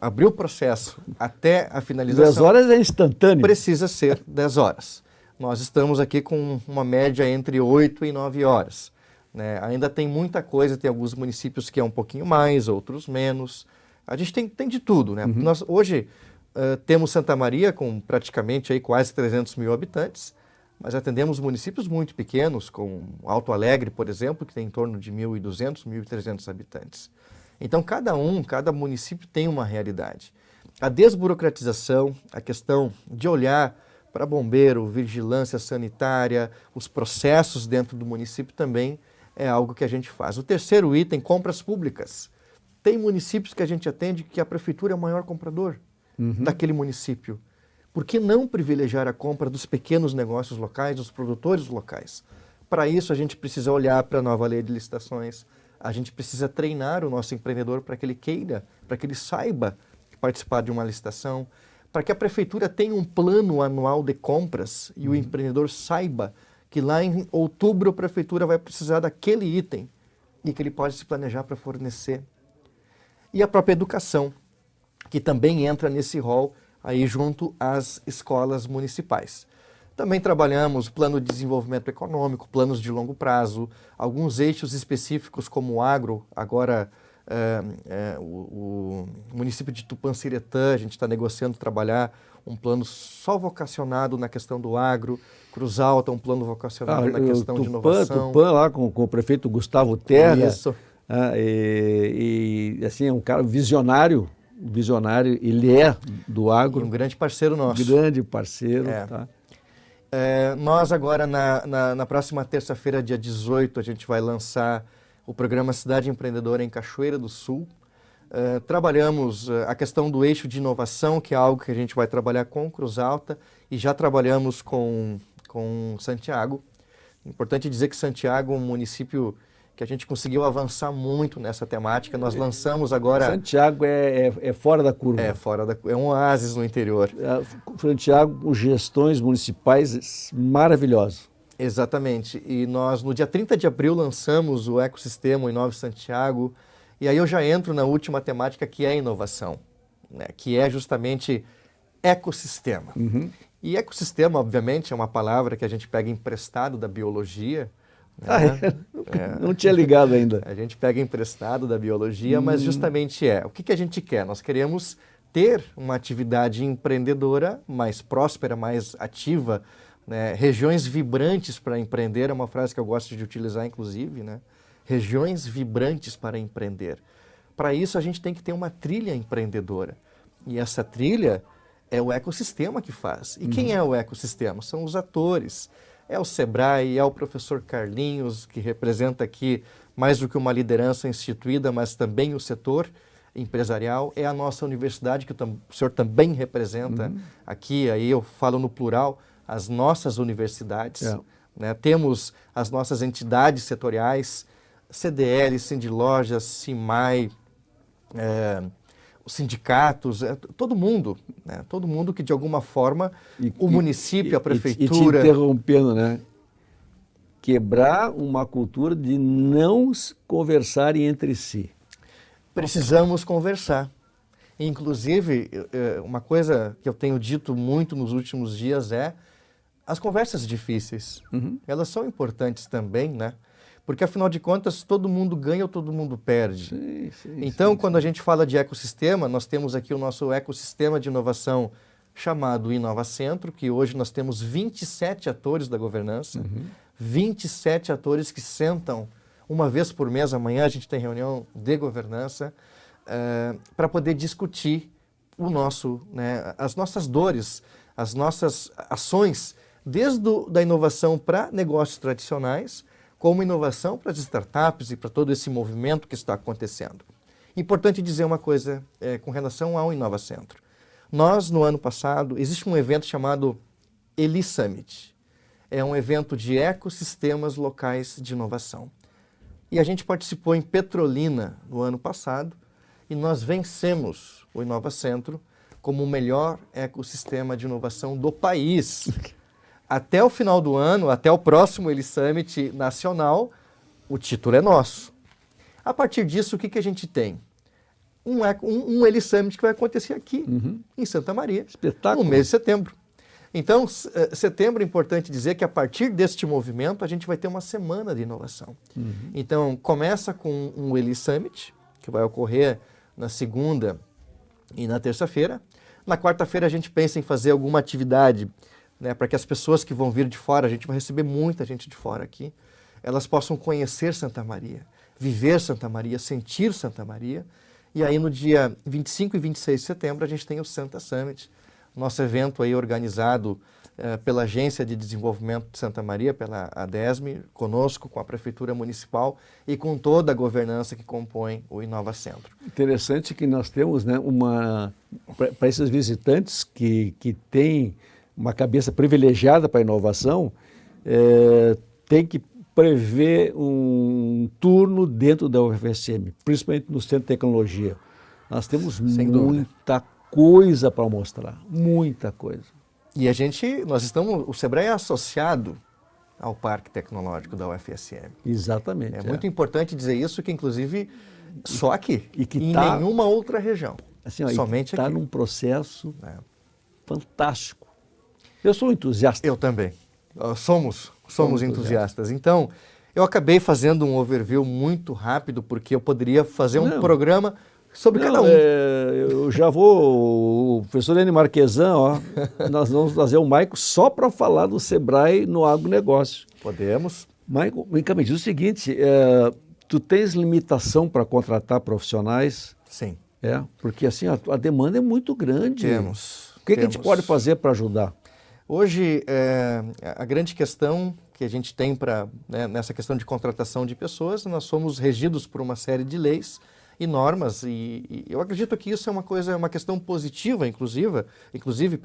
abrir o processo até a finalização... 10 horas é instantâneo. Precisa ser 10 horas. Nós estamos aqui com uma média entre 8 e 9 horas. Né? Ainda tem muita coisa, tem alguns municípios que é um pouquinho mais, outros menos. A gente tem de tudo. Né? Nós, hoje, temos Santa Maria com praticamente aí quase 300 mil habitantes, mas atendemos municípios muito pequenos, como Alto Alegre, por exemplo, que tem em torno de 1.200, 1.300 habitantes. Então, cada município tem uma realidade. A desburocratização, a questão de olhar para bombeiro, vigilância sanitária, os processos dentro do município também é algo que a gente faz. O terceiro item, compras públicas. Tem municípios que a gente atende que a prefeitura é o maior comprador daquele município. Por que não privilegiar a compra dos pequenos negócios locais, dos produtores locais? Para isso, a gente precisa olhar para a nova lei de licitações, a gente precisa treinar o nosso empreendedor para que ele queira, para que ele saiba participar de uma licitação, para que a prefeitura tenha um plano anual de compras e o empreendedor saiba que lá em outubro a prefeitura vai precisar daquele item e que ele pode se planejar para fornecer. E a própria educação, que também entra nesse rol aí junto às escolas municipais. Também trabalhamos plano de desenvolvimento econômico, planos de longo prazo, alguns eixos específicos como o agro, agora o município de Tupanciretã, a gente está negociando trabalhar um plano só vocacionado na questão do agro, Cruz Alta, um plano vocacionado na questão de inovação. Tupã lá com o prefeito Gustavo Terra. Isso. E assim, é um cara visionário, ele é do agro. E um grande parceiro nosso. Grande parceiro, tá? Nós agora, na próxima terça-feira, dia 18, a gente vai lançar o programa Cidade Empreendedora em Cachoeira do Sul. Trabalhamos a questão do eixo de inovação, que é algo que a gente vai trabalhar com Cruz Alta, e já trabalhamos com Santiago. Importante dizer que Santiago é um município que a gente conseguiu avançar muito nessa temática. Nós lançamos agora... Santiago é fora da curva. É um oásis no interior. Santiago, gestões municipais maravilhosas. Exatamente. E nós, no dia 30 de abril, lançamos o ecossistema Inove Santiago. E aí eu já entro na última temática, que é a inovação, né? Que é justamente ecossistema. E ecossistema, obviamente, é uma palavra que a gente pega emprestado da biologia. Né? Não tinha ligado ainda. A gente pega emprestado da biologia, mas justamente o que a gente quer? Nós queremos ter uma atividade empreendedora mais próspera, mais ativa, né? Regiões vibrantes para empreender é uma frase que eu gosto de utilizar, inclusive, né? Regiões vibrantes para empreender. para isso a gente tem que ter uma trilha empreendedora. E essa trilha é o ecossistema que faz. E quem é o ecossistema? São os atores. É o Sebrae, é o professor Carlinhos, que representa aqui mais do que uma liderança instituída, mas também o setor empresarial. É a nossa universidade, que o senhor também representa aqui, aí eu falo no plural, as nossas universidades. Né? Temos as nossas entidades setoriais, CDL, Sindilojas, CIMAI, os sindicatos, todo mundo, né? Todo mundo que de alguma forma, o município, a prefeitura... E te interrompendo, né? Quebrar uma cultura de não conversarem entre si. Precisamos conversar. Inclusive, uma coisa que eu tenho dito muito nos últimos dias é as conversas difíceis. Elas são importantes também, né? Porque, afinal de contas, todo mundo ganha ou todo mundo perde. Então, quando a gente fala de ecossistema, nós temos aqui o nosso ecossistema de inovação chamado Inovacentro, que hoje nós temos 27 atores da governança, 27 atores que sentam uma vez por mês. Amanhã a gente tem reunião de governança para poder discutir né, as nossas dores, as nossas ações, desde da inovação para negócios tradicionais, como inovação para as startups e para todo esse movimento que está acontecendo. Importante dizer uma coisa com relação ao Inovacentro. Nós, no ano passado, existe um evento chamado Eli Summit. É um evento de ecossistemas locais de inovação. E a gente participou em Petrolina no ano passado e nós vencemos o Inovacentro como o melhor ecossistema de inovação do país. Até o final do ano, até o próximo Eli Summit nacional, o título é nosso. A partir disso, o que a gente tem? Um Eli Summit que vai acontecer aqui, em Santa Maria, Espetáculo. no mês de setembro. Então, setembro é importante dizer que a partir deste movimento, a gente vai ter uma semana de inovação. Então, começa com um Eli Summit, que vai ocorrer na segunda e na terça-feira. Na quarta-feira, a gente pensa em fazer alguma atividade, né, para que as pessoas que vão vir de fora, a gente vai receber muita gente de fora aqui, elas possam conhecer Santa Maria, viver Santa Maria, sentir Santa Maria. E aí no dia 25 e 26 de setembro a gente tem o Santa Summit, nosso evento aí organizado pela Agência de Desenvolvimento de Santa Maria, pela ADESM, conosco, com a Prefeitura Municipal e com toda a governança que compõe o Inovacentro. Interessante que nós temos, né, para esses visitantes que têm uma cabeça privilegiada para a inovação, tem que prever um turno dentro da UFSM, principalmente no Centro de Tecnologia. Nós temos muita coisa para mostrar, muita coisa. E o Sebrae é associado ao Parque Tecnológico da UFSM. Exatamente. É muito importante dizer isso, que inclusive só aqui, e que em nenhuma outra região, assim, somente aqui. Está num processo fantástico. Eu sou entusiasta. Eu também. Somos entusiastas. Então, eu acabei fazendo um overview muito rápido, porque eu poderia fazer um programa sobre cada um. Eu já vou, o professor N. Marquesan, nós vamos trazer o Maico só para falar do Sebrae no agronegócio. Podemos. Maico, me diz o seguinte, tu tens limitação para contratar profissionais? Sim. Porque assim, a demanda é muito grande. Temos. O que a gente pode fazer para ajudar? Hoje, a grande questão que a gente tem nessa questão de contratação de pessoas, nós somos regidos por uma série de leis e normas, e eu acredito que isso é uma questão positiva, inclusive,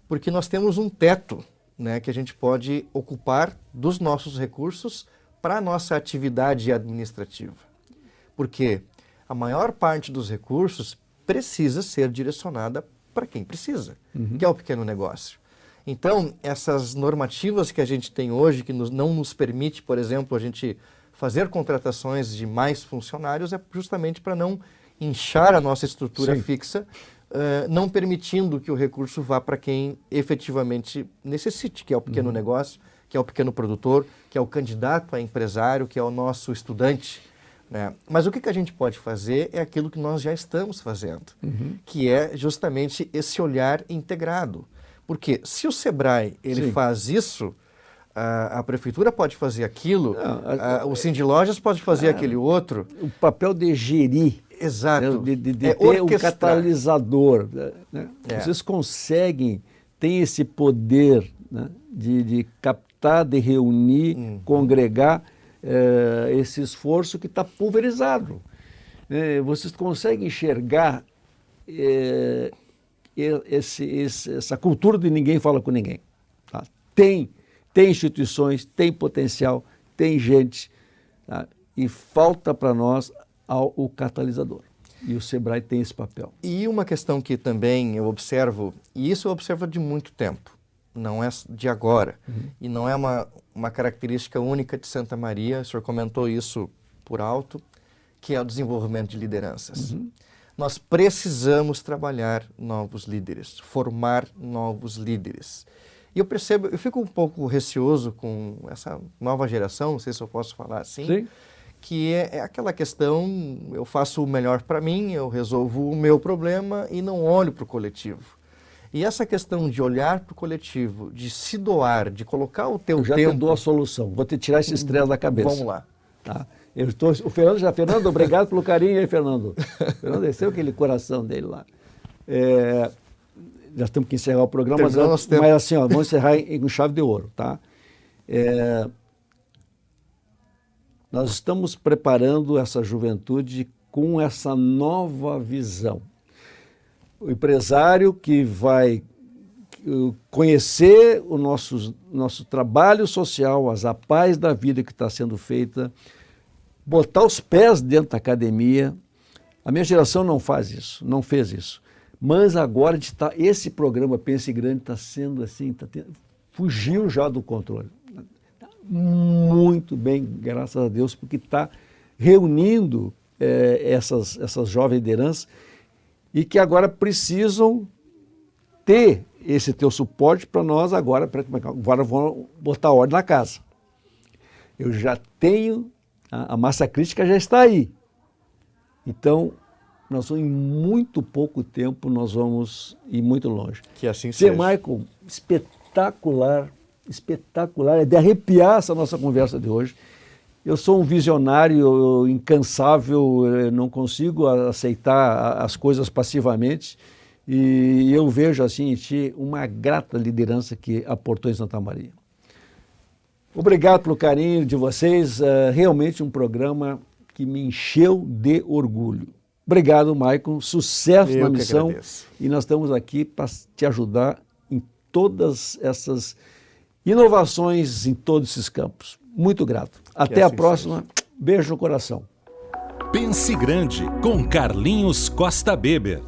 porque nós temos um teto, né, que a gente pode ocupar dos nossos recursos para a nossa atividade administrativa. Porque a maior parte dos recursos precisa ser direcionada para quem precisa, que é o pequeno negócio. Então, essas normativas que a gente tem hoje, que não nos permite, por exemplo, a gente fazer contratações de mais funcionários, é justamente para não inchar a nossa estrutura fixa, não permitindo que o recurso vá para quem efetivamente necessite, que é o pequeno negócio, que é o pequeno produtor, que é o candidato a empresário, que é o nosso estudante. Né? Mas o que a gente pode fazer é aquilo que nós já estamos fazendo, que é justamente esse olhar integrado. Porque se o Sebrae faz isso, a prefeitura pode fazer aquilo, o Sindilojas pode fazer aquele outro. O papel de gerir Exato. De É ter um orquestrar. catalisador. Né? É. Vocês conseguem, têm esse poder, né, de captar, de reunir, congregar esse esforço que está pulverizado. Vocês conseguem enxergar essa cultura de ninguém fala com ninguém. Tá? Tem instituições, tem potencial, tem gente, tá? E falta para nós o catalisador. E o Sebrae tem esse papel. E uma questão que também eu observo, e isso eu observo de muito tempo, não é de agora, e não é uma característica única de Santa Maria, o senhor comentou isso por alto, que é o desenvolvimento de lideranças. Nós precisamos trabalhar novos líderes, formar novos líderes. E eu percebo, eu fico um pouco receoso com essa nova geração, não sei se eu posso falar assim, Sim. que é aquela questão, eu faço o melhor para mim, eu resolvo o meu problema e não olho para o coletivo. E essa questão de olhar para o coletivo, de se doar, de colocar o teu Eu já tempo... te dou a solução, vou te tirar esse estresse da cabeça. Vamos lá. Tá? Fernando, obrigado pelo carinho aí, Fernando. Fernando desceu aquele coração dele lá. Já temos que encerrar o programa, mas assim, ó, vamos encerrar com chave de ouro, tá? Nós estamos preparando essa juventude com essa nova visão. O empresário que vai conhecer o nosso trabalho social, as APAES da vida que está sendo feita, botar os pés dentro da academia. A minha geração não faz isso, não fez isso. Mas agora esse programa Pense Grande está sendo assim, fugiu já do controle. Tá muito bem, graças a Deus, porque está reunindo essas jovens lideranças e que agora precisam ter esse teu suporte para nós agora vamos botar ordem na casa. Eu já tenho, a massa crítica já está aí. Então, nós vamos, em muito pouco tempo, nós vamos ir muito longe. Que assim seja. Michael, espetacular, é de arrepiar essa nossa conversa de hoje. Eu sou um visionário incansável, não consigo aceitar as coisas passivamente e eu vejo assim em ti uma grata liderança que aportou em Santa Maria. Obrigado pelo carinho de vocês, realmente um programa que me encheu de orgulho. Obrigado, Maicon, sucesso na missão e nós estamos aqui para te ajudar em todas essas inovações em todos esses campos. Muito grato. Até a próxima. Beijo no coração. Pense Grande, com Carlinhos Costa Beber.